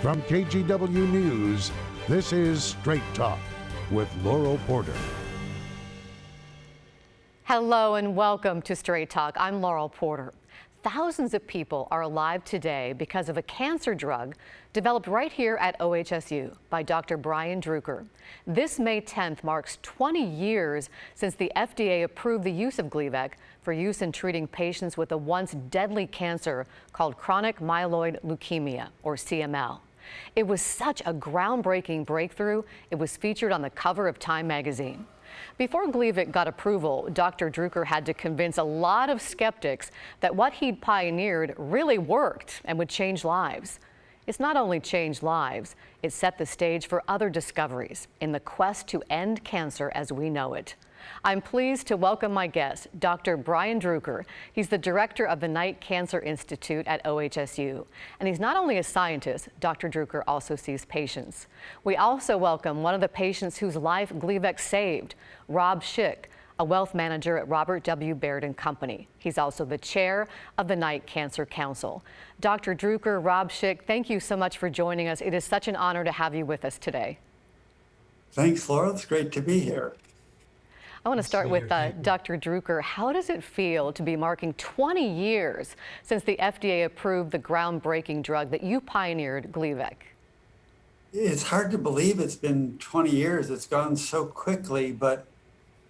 From KGW News, this is Straight Talk with Laural Porter. Hello and welcome to Straight Talk. I'm Laural Porter. Thousands of people are alive today because of a cancer drug developed right here at OHSU by Dr. Druker. This May 10th marks 20 years since the FDA approved the use of Gleevec for use in treating patients with a once deadly cancer called chronic myeloid leukemia, or CML. It was such a groundbreaking breakthrough, it was featured on the cover of Time magazine. Before Gleevec got approval, Dr. Drewker had to convince a lot of skeptics that what he'd pioneered really worked and would change lives. It's not only changed lives, it set the stage for other discoveries in the quest to end cancer as we know it. I'm pleased to welcome my guest, Dr. Druker. He's the director of the Knight Cancer Institute at OHSU. And he's not only a scientist, Dr. Druker also sees patients. We also welcome one of the patients whose life Gleevec saved, Rob Shick, a wealth manager at Robert W. Baird & Company. He's also the chair of the Knight Cancer Council. Dr. Druker, Rob Shick, thank you so much for joining us. It is such an honor to have you with us today. Thanks, Laura. It's great to be here. I want to start with Dr. Drewker. How does it feel to be marking 20 years since the FDA approved the groundbreaking drug that you pioneered, Gleevec? It's hard to believe it's been 20 years. It's gone so quickly, but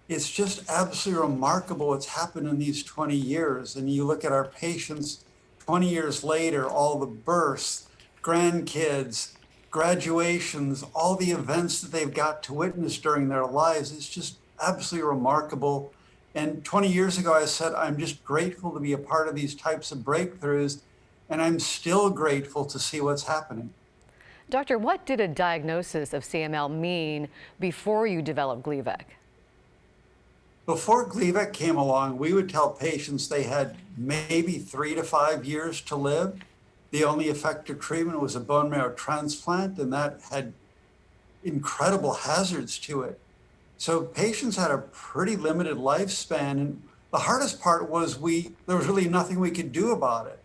it's just absolutely remarkable what's happened in these 20 years. And you look at our patients 20 years later, all the births, grandkids, graduations, all the events that they've got to witness during their lives. It's just absolutely remarkable. And 20 years ago, I said, I'm just grateful to be a part of these types of breakthroughs, and I'm still grateful to see what's happening. Doctor, what did a diagnosis of CML mean before you developed Gleevec? Before Gleevec came along, we would tell patients they had maybe 3 to 5 years to live. The only effective treatment was a bone marrow transplant, and that had incredible hazards to it. So patients had a pretty limited lifespan, and the hardest part was there was really nothing we could do about it.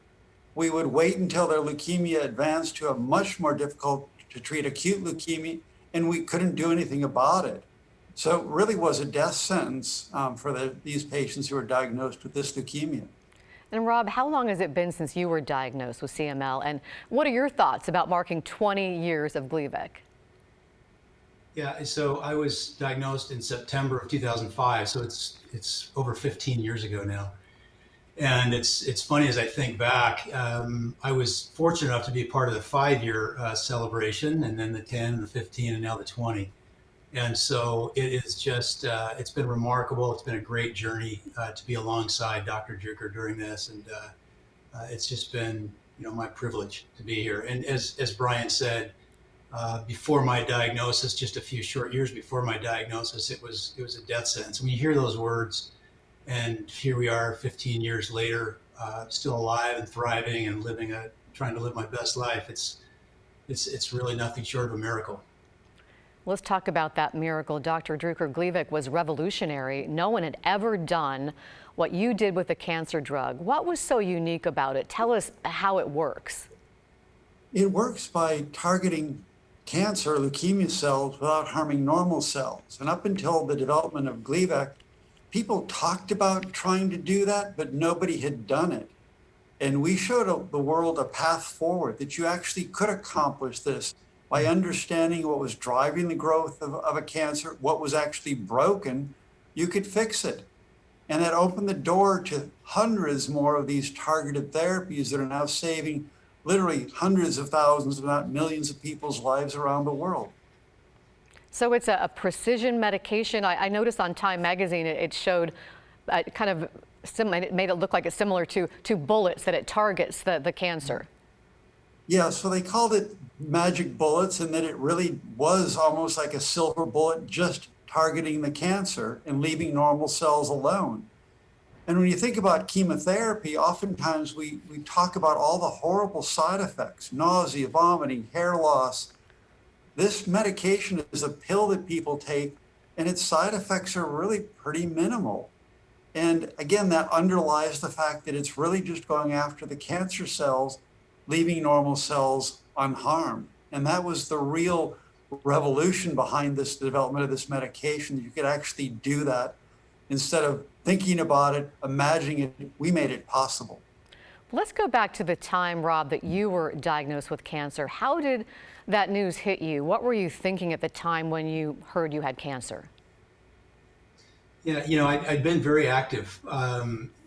We would wait until their leukemia advanced to a much more difficult to treat acute leukemia, and we couldn't do anything about it. So it really was a death sentence for these patients who were diagnosed with this leukemia. And Rob, how long has it been since you were diagnosed with CML, and what are your thoughts about marking 20 years of Gleevec? Yeah, so I was diagnosed in September of 2005, so it's over 15 years ago now. And it's funny as I think back, I was fortunate enough to be a part of the 5-year celebration, and then the 10, the 15, and now the 20. And so it is just, it's been remarkable. It's been a great journey to be alongside Dr. Druker during this, and it's just been, my privilege to be here. And as Brian said, before my diagnosis, just a few short years before my diagnosis, it was a death sentence. When you hear those words, and here we are 15 years later, still alive and thriving and trying to live my best life, it's really nothing short of a miracle. Let's talk about that miracle. Dr. Druker, Gleevec was revolutionary. No one had ever done what you did with a cancer drug. What was so unique about it? Tell us how it works. It works by targeting cancer, leukemia cells, without harming normal cells. And up until the development of Gleevec, people talked about trying to do that, but nobody had done it. And we showed the world a path forward that you actually could accomplish this by understanding what was driving the growth of a cancer, what was actually broken, you could fix it. And that opened the door to hundreds more of these targeted therapies that are now saving literally hundreds of thousands, if not millions of people's lives around the world. So it's a precision medication. I noticed on Time magazine it showed kind of, it made it look like it's similar to bullets, that it targets the cancer. Yeah, so they called it magic bullets, and that it really was almost like a silver bullet just targeting the cancer and leaving normal cells alone. And when you think about chemotherapy, oftentimes we talk about all the horrible side effects, nausea, vomiting, hair loss. This medication is a pill that people take, and its side effects are really pretty minimal. And again, that underlies the fact that it's really just going after the cancer cells, leaving normal cells unharmed. And that was the real revolution behind this development of this medication. You could actually do that instead of thinking about it, imagining it. We made it possible. Let's go back to the time, Rob, that you were diagnosed with cancer. How did that news hit you? What were you thinking at the time when you heard you had cancer? Yeah, I'd been very active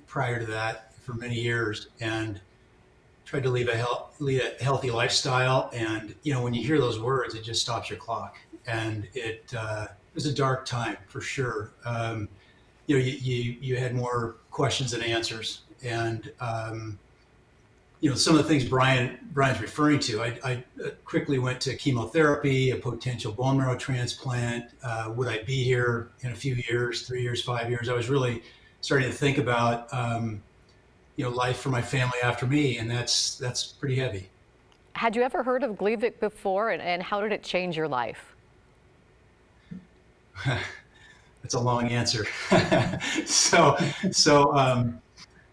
prior to that for many years, and tried to lead a healthy lifestyle. And when you hear those words, it just stops your clock. And it was a dark time for sure. You had more questions than answers, and some of the things Brian's referring to. I quickly went to chemotherapy, a potential bone marrow transplant. Would I be here in a few years, 3 years, 5 years? I was really starting to think about life for my family after me, and that's pretty heavy. Had you ever heard of Gleevec before, and how did it change your life? That's a long answer. So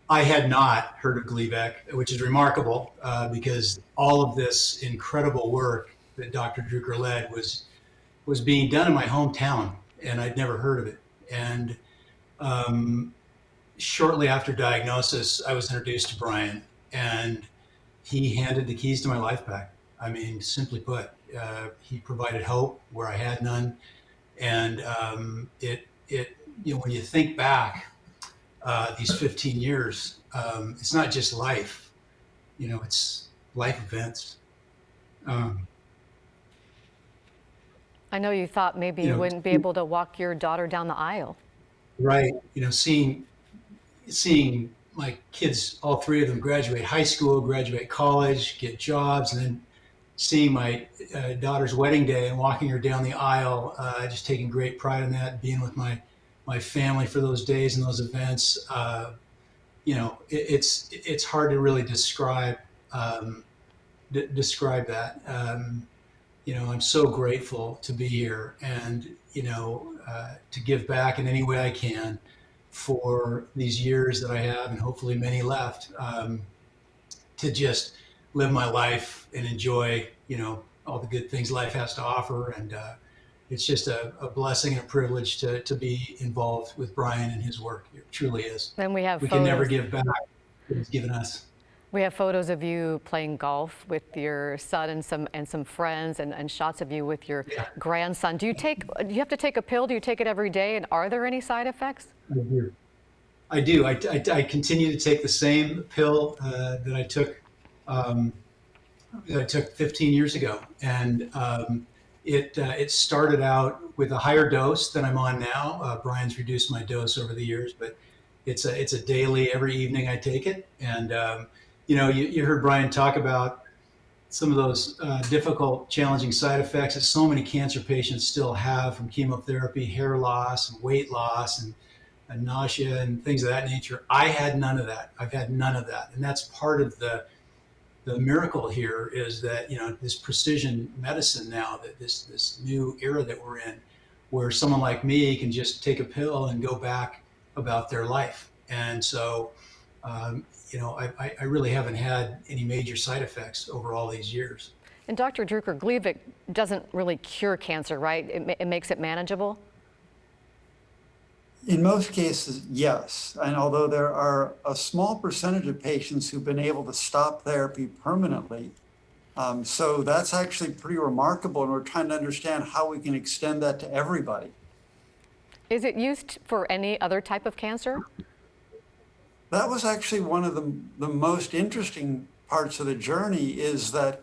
I had not heard of Gleevec, which is remarkable because all of this incredible work that Dr. Druker led was being done in my hometown, and I'd never heard of it. And shortly after diagnosis, I was introduced to Brian, and he handed the keys to my life back. I mean, simply put, he provided hope where I had none. And when you think back these 15 years, it's not just life, it's life events. I know you thought maybe you wouldn't be able to walk your daughter down the aisle. Right. Seeing my kids, all three of them, graduate high school, graduate college, get jobs, and then seeing my daughter's wedding day and walking her down the aisle, just taking great pride in that, being with my family for those days and those events. It's hard to really describe that. I'm so grateful to be here and to give back in any way I can for these years that I have, and hopefully many left, to just live my life and enjoy, all the good things life has to offer. And it's just a blessing and a privilege to be involved with Brian and his work. It truly is. And we can never give back what he's given us. We have photos of you playing golf with your son and some friends, and shots of you with your grandson. Do you have to take a pill? Do you take it every day? And are there any side effects? I do. I continue to take the same pill that I took 15 years ago, and it started out with a higher dose than I'm on now. Brian's reduced my dose over the years, but it's a daily, every evening I take it. And you heard Brian talk about some of those difficult, challenging side effects that so many cancer patients still have from chemotherapy: hair loss and weight loss and nausea and things of that nature. I had none of that. I've had none of that, and that's part of the miracle here, is that this precision medicine now, that this new era that we're in, where someone like me can just take a pill and go back about their life. And so I really haven't had any major side effects over all these years. And Dr. Druker, Gleevec doesn't really cure cancer, right? It makes it manageable? In most cases, yes. And although there are a small percentage of patients who've been able to stop therapy permanently, so that's actually pretty remarkable. And we're trying to understand how we can extend that to everybody. Is it used for any other type of cancer? That was actually one of the most interesting parts of the journey, is that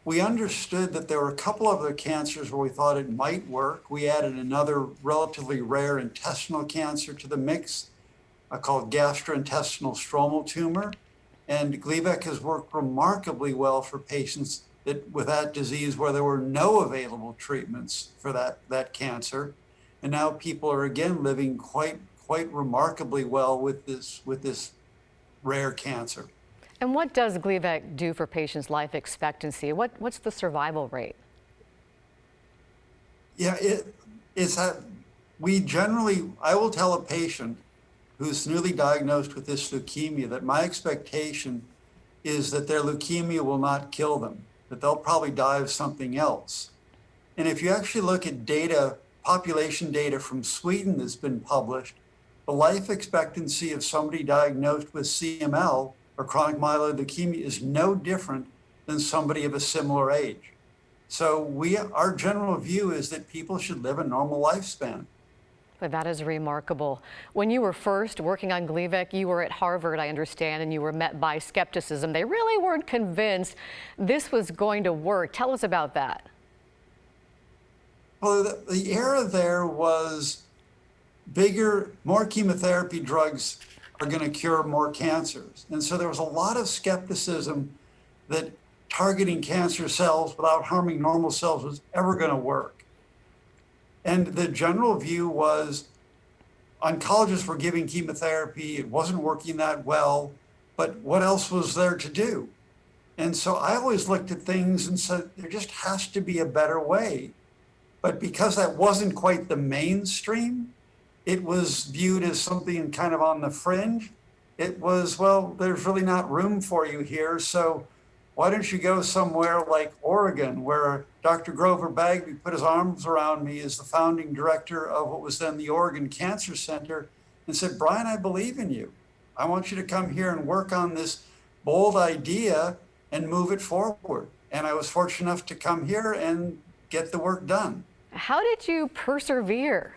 we understood that there were a couple of other cancers where we thought it might work. We added another relatively rare intestinal cancer to the mix, called gastrointestinal stromal tumor. And Gleevec has worked remarkably well for patients with that disease where there were no available treatments for that cancer. And now people are again living quite remarkably well with this rare cancer. And what does Gleevec do for patients' life expectancy? What's the survival rate? Yeah, it's that I will tell a patient who's newly diagnosed with this leukemia that my expectation is that their leukemia will not kill them. that they'll probably die of something else. And if you actually look at data, population data from Sweden that's been published, the life expectancy of somebody diagnosed with CML or chronic myeloid leukemia is no different than somebody of a similar age. So our general view is that people should live a normal lifespan. But that is remarkable. When you were first working on Gleevec, you were at Harvard, I understand, and you were met by skepticism. They really weren't convinced this was going to work. Tell us about that. Well, the era there was bigger, more chemotherapy drugs are going to cure more cancers. And so there was a lot of skepticism that targeting cancer cells without harming normal cells was ever going to work. And the general view was oncologists were giving chemotherapy, it wasn't working that well, but what else was there to do? And so I always looked at things and said, there just has to be a better way. But because that wasn't quite the mainstream, it was viewed as something kind of on the fringe. It was, well, there's really not room for you here, so why don't you go somewhere like Oregon, where Dr. Grover Bagby put his arms around me as the founding director of what was then the Oregon Cancer Center and said, Brian, I believe in you. I want you to come here and work on this bold idea and move it forward. And I was fortunate enough to come here and get the work done. How did you persevere?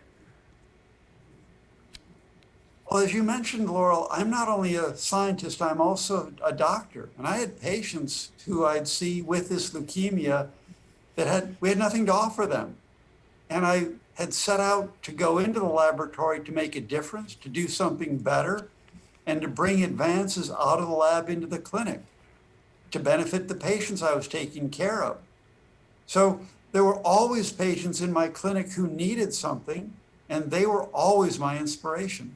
Well, as you mentioned, Laurel, I'm not only a scientist, I'm also a doctor. And I had patients who I'd see with this leukemia that we had nothing to offer them. And I had set out to go into the laboratory to make a difference, to do something better, and to bring advances out of the lab into the clinic to benefit the patients I was taking care of. So there were always patients in my clinic who needed something, and they were always my inspiration.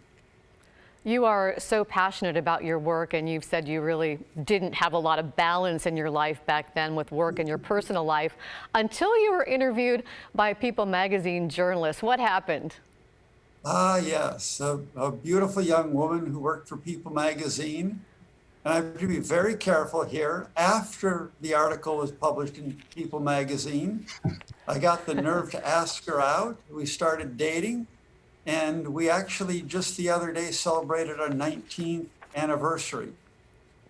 You are so passionate about your work, and you've said you really didn't have a lot of balance in your life back then with work and your personal life until you were interviewed by People magazine journalists. What happened? Yes, a beautiful young woman who worked for People magazine. And I have to be very careful here. After the article was published in People magazine, I got the nerve to ask her out. We started dating. And we actually just the other day celebrated our 19th anniversary.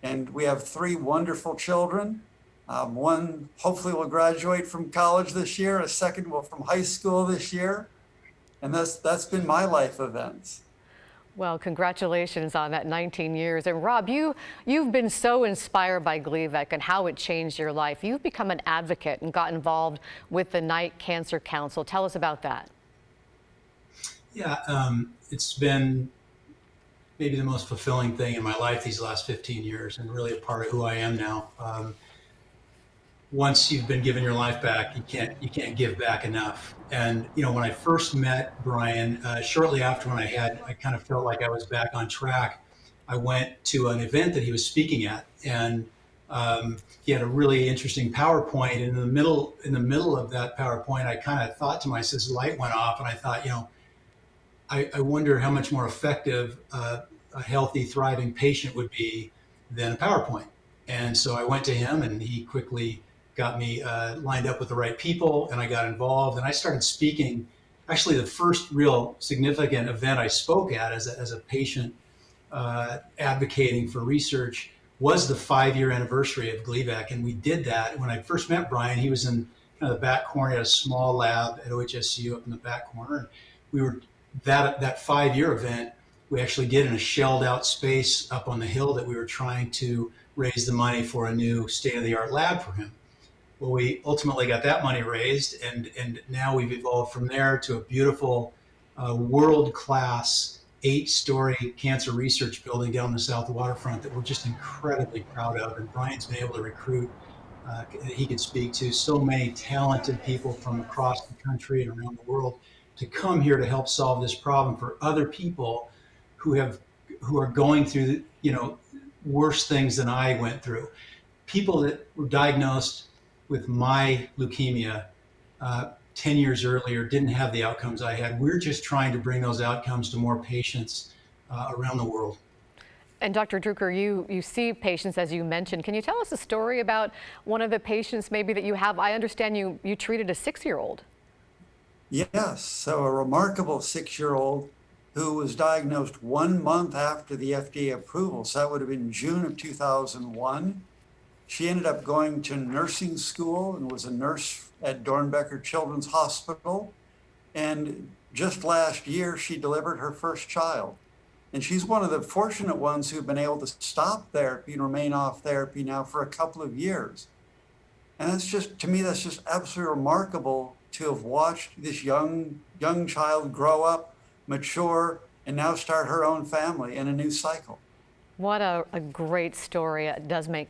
And we have 3 wonderful children. One hopefully will graduate from college this year, a second will from high school this year. And that's been my life events. Well, congratulations on that 19 years. And Rob, you've been so inspired by Gleevec and how it changed your life. You've become an advocate and got involved with the Night Cancer Council. Tell us about that. Yeah, it's been maybe the most fulfilling thing in my life these last 15 years, and really a part of who I am now. Once you've been given your life back, you can't give back enough. And you know, when I first met Brian, shortly after when I kind of felt like I was back on track. I went to an event that he was speaking at, and he had a really interesting PowerPoint. And in the middle of that PowerPoint, I kind of thought to myself, his light went off, and I thought, you know, I wonder how much more effective a healthy, thriving patient would be than a PowerPoint. And so I went to him, and he quickly got me lined up with the right people, and I got involved, and I started speaking. Actually, the first real significant event I spoke at as a patient advocating for research was the 5-year anniversary of Gleevec. And we did that. When I first met Brian, he was in kind of the back corner at a small lab at OHSU up in the back corner. And we were that 5-year event, we actually did in a shelled out space up on the hill that we were trying to raise the money for a new state-of-the-art lab for him. Well, we ultimately got that money raised, and now we've evolved from there to a beautiful world-class 8-story cancer research building down the south waterfront that we're just incredibly proud of. And Brian's been able to recruit, he could speak to so many talented people from across the country and around the world to come here to help solve this problem for other people who are going through, you know, worse things than I went through. People that were diagnosed with my leukemia 10 years earlier didn't have the outcomes I had. We're just trying to bring those outcomes to more patients around the world. And Dr. Druker, you see patients, as you mentioned. Can you tell us a story about one of the patients maybe that you have? I understand you treated a 6-year-old. Yes, so a remarkable 6-year-old who was diagnosed 1 month after the FDA approval. So that would have been June of 2001. She ended up going to nursing school and was a nurse at Dornbecker Children's Hospital. And just last year, she delivered her first child. And she's one of the fortunate ones who've been able to stop therapy and remain off therapy now for a couple of years. And that's just, to me, that's just absolutely remarkable to have watched this young child grow up, mature, and now start her own family in a new cycle. What a great story. It does make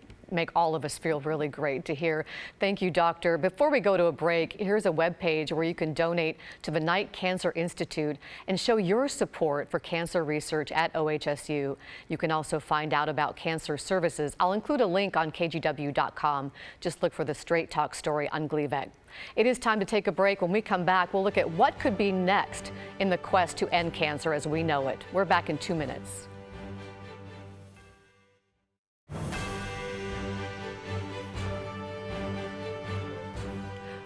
all of us feel really great to hear. Thank you, Doctor. Before we go to a break, here's a webpage where you can donate to the Knight Cancer Institute and show your support for cancer research at OHSU. You can also find out about cancer services. I'll include a link on kgw.com. Just look for the Straight Talk story on Gleevec. It is time to take a break. When we come back, we'll look at what could be next in the quest to end cancer as we know it. We're back in 2 minutes.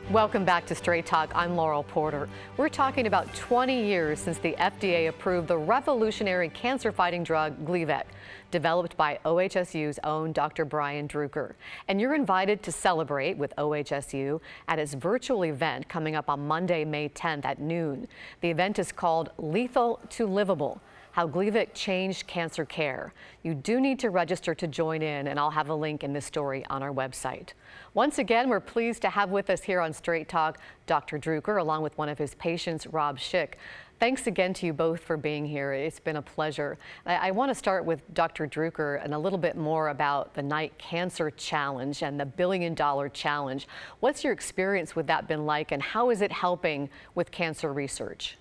Welcome back to Straight Talk. I'm Laural Porter. We're talking about 20 years since the FDA approved the revolutionary cancer-fighting drug Gleevec, developed by OHSU's own Dr. Brian Druker. And you're invited to celebrate with OHSU at its virtual event coming up on Monday, May 10th at noon. The event is called Lethal to Livable: How Gleevec Changed Cancer Care. You do need to register to join in, and I'll have a link in this story on our website. Once again, we're pleased to have with us here on Straight Talk Dr. Drewker, along with one of his patients, Rob Shick. Thanks again to you both for being here. It's been a pleasure. I want to start with Dr. Druker and a little bit more about the Knight Cancer Challenge and the $1 billion challenge. What's your experience with that been like, and how is it helping with cancer research?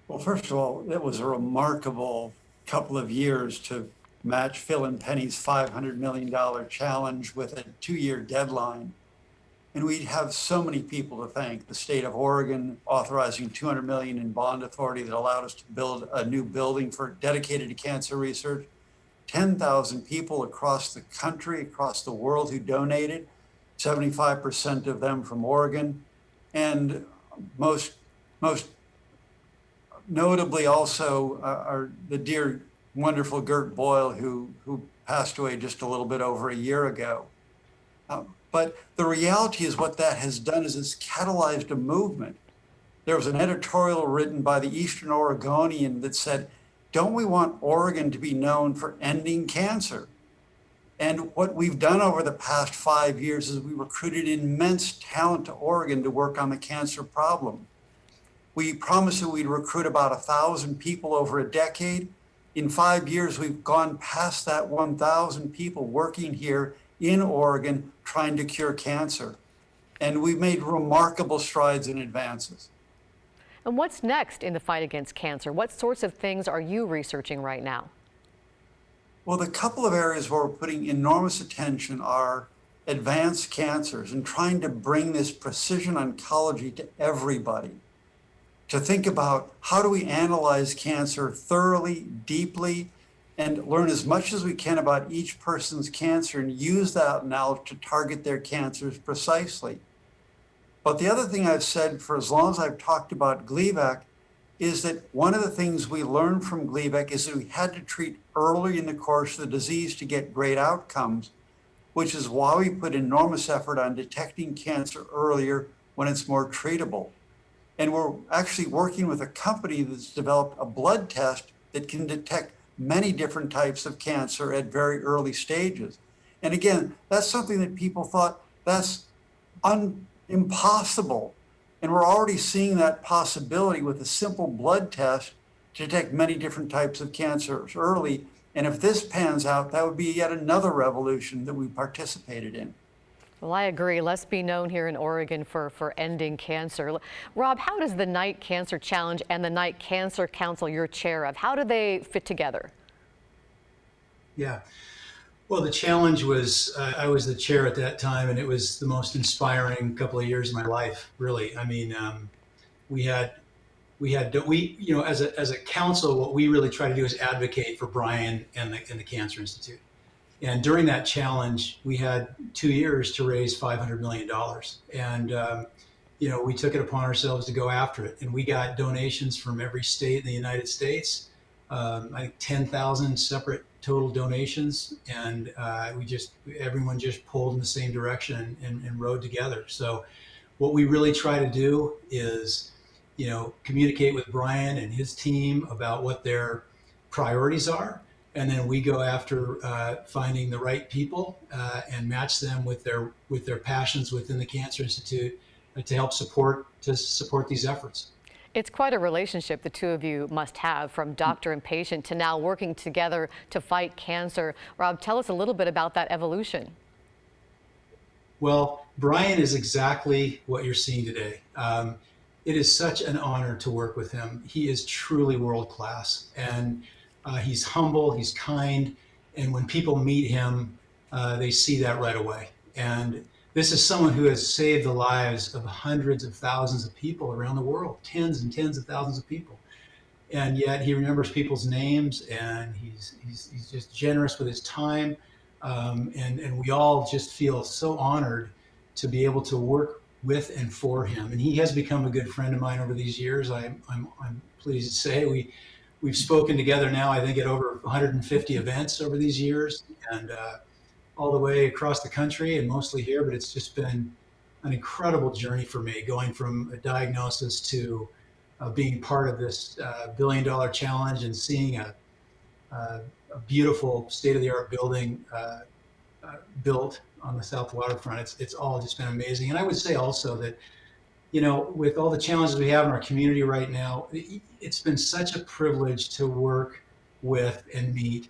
Well, first of all, it was a remarkable couple of years to match Phil and Penny's $500 million challenge with a 2-year deadline. And we have so many people to thank. The state of Oregon authorizing $200 million in bond authority that allowed us to build a new building dedicated to cancer research. 10,000 people across the country, across the world who donated, 75% of them from Oregon. And most notably also are the dear, wonderful Gert Boyle, who passed away just a little bit over a year ago. But the reality is what that has done is it's catalyzed a movement. There was an editorial written by the Eastern Oregonian that said, don't we want Oregon to be known for ending cancer? And what we've done over the past 5 years is we recruited immense talent to Oregon to work on the cancer problem. We promised that we'd recruit about 1,000 people over a decade. In 5 years, we've gone past that 1,000 people working here in Oregon trying to cure cancer. And we've made remarkable strides and advances. And what's next in the fight against cancer? What sorts of things are you researching right now? Well, the couple of areas where we're putting enormous attention are advanced cancers and trying to bring this precision oncology to everybody. To think about how do we analyze cancer thoroughly, deeply, and learn as much as we can about each person's cancer and use that knowledge to target their cancers precisely. But the other thing I've said for as long as I've talked about Gleevec is that one of the things we learned from Gleevec is that we had to treat early in the course of the disease to get great outcomes, which is why we put enormous effort on detecting cancer earlier when it's more treatable. And we're actually working with a company that's developed a blood test that can detect many different types of cancer at very early stages. And again, that's something that people thought that's impossible. And we're already seeing that possibility with a simple blood test to detect many different types of cancers early. And if this pans out, that would be yet another revolution that we participated in. Well, I agree. Let's be known here in Oregon for ending cancer. Rob, how does the Knight Cancer Challenge and the Knight Cancer Council you're chair of, how do they fit together? Yeah. Well, the challenge was, I was the chair at that time, and it was the most inspiring couple of years of my life, really. I mean, we had as a council, what we really try to do is advocate for Brian and the Cancer Institute. And during that challenge, we had 2 years to raise $500 million. And, we took it upon ourselves to go after it. And we got donations from every state in the United States. I think 10,000 separate total donations. And everyone just pulled in the same direction and rode together. So what we really try to do is, communicate with Brian and his team about what their priorities are. And then we go after finding the right people and match them with their passions within the Cancer Institute to help support these efforts. It's quite a relationship the two of you must have, from doctor and patient to now working together to fight cancer. Rob, tell us a little bit about that evolution. Well, Brian is exactly what you're seeing today. It is such an honor to work with him. He is truly world class, and he's humble, he's kind, and when people meet him, they see that right away. And this is someone who has saved the lives of hundreds of thousands of people around the world, tens and tens of thousands of people. And yet he remembers people's names, and he's just generous with his time. And we all just feel so honored to be able to work with and for him. And he has become a good friend of mine over these years. I'm pleased to say we've spoken together now, I think, at over 150 events over these years, and all the way across the country and mostly here. But it's just been an incredible journey for me, going from a diagnosis to being part of this $1 billion challenge and seeing a beautiful state-of-the-art building built on the South Waterfront. It's all just been amazing. And I would say also that, with all the challenges we have in our community right now, it's been such a privilege to work with and meet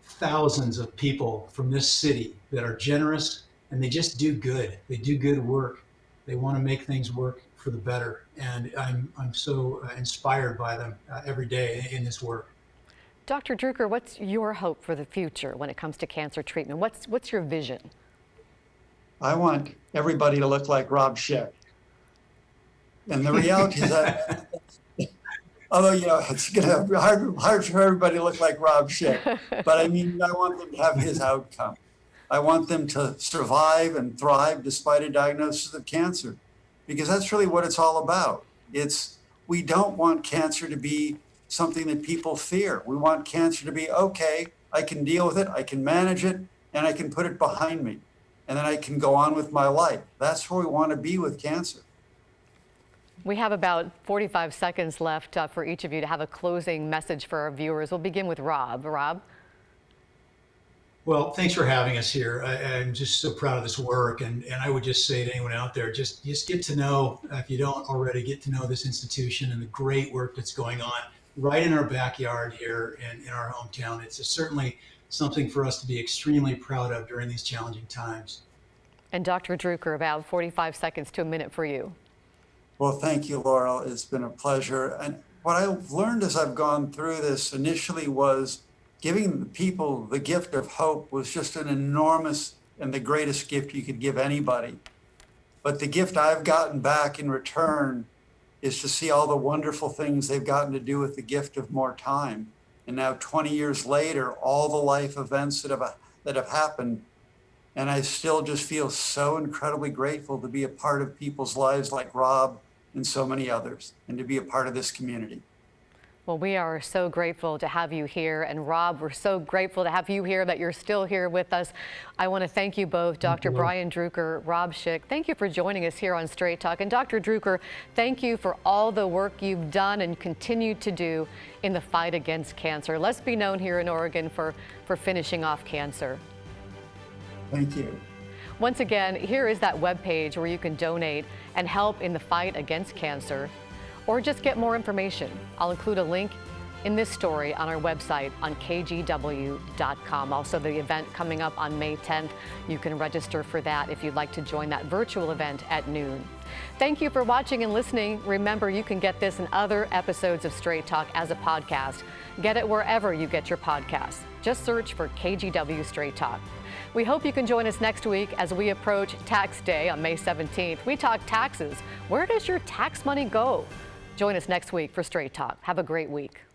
thousands of people from this city that are generous, and they just do good. They do good work. They want to make things work for the better. And I'm so inspired by them every day in this work. Dr. Druker, what's your hope for the future when it comes to cancer treatment? What's your vision? I want everybody to look like Rob Shick. And the reality is that, although, it's going to be hard for everybody to look like Rob Shick, but I want them to have his outcome. I want them to survive and thrive despite a diagnosis of cancer, because that's really what it's all about. We don't want cancer to be something that people fear. We want cancer to be, okay, I can deal with it, I can manage it, and I can put it behind me. And then I can go on with my life. That's where we want to be with cancer. We have about 45 seconds left for each of you to have a closing message for our viewers. We'll begin with Rob. Rob? Well, thanks for having us here. I'm just so proud of this work. And I would just say to anyone out there, just get to know, if you don't already, get to know this institution and the great work that's going on right in our backyard here in our hometown. It's certainly something for us to be extremely proud of during these challenging times. And Dr. Drewker, about 45 seconds to a minute for you. Well, thank you, Laurel. It's been a pleasure. And what I've learned as I've gone through this initially was giving the people the gift of hope was just an enormous and the greatest gift you could give anybody. But the gift I've gotten back in return is to see all the wonderful things they've gotten to do with the gift of more time. And now 20 years later, all the life events that have happened, and I still just feel so incredibly grateful to be a part of people's lives like Rob and so many others, and to be a part of this community. Well, we are so grateful to have you here. And Rob, we're so grateful to have you here, that you're still here with us. I want to thank you both, Dr. Brian Druker, Rob Shick. Thank you for joining us here on Straight Talk. And Dr. Druker, thank you for all the work you've done and continue to do in the fight against cancer. Let's be known here in Oregon for finishing off cancer. Thank you. Once again, here is that webpage where you can donate and help in the fight against cancer, or just get more information. I'll include a link in this story on our website on kgw.com. Also, the event coming up on May 10th, you can register for that if you'd like to join that virtual event at noon. Thank you for watching and listening. Remember, you can get this and other episodes of Straight Talk as a podcast. Get it wherever you get your podcasts. Just search for KGW Straight Talk. We hope you can join us next week as we approach Tax Day on May 17th. We talk taxes. Where does your tax money go? Join us next week for Straight Talk. Have a great week.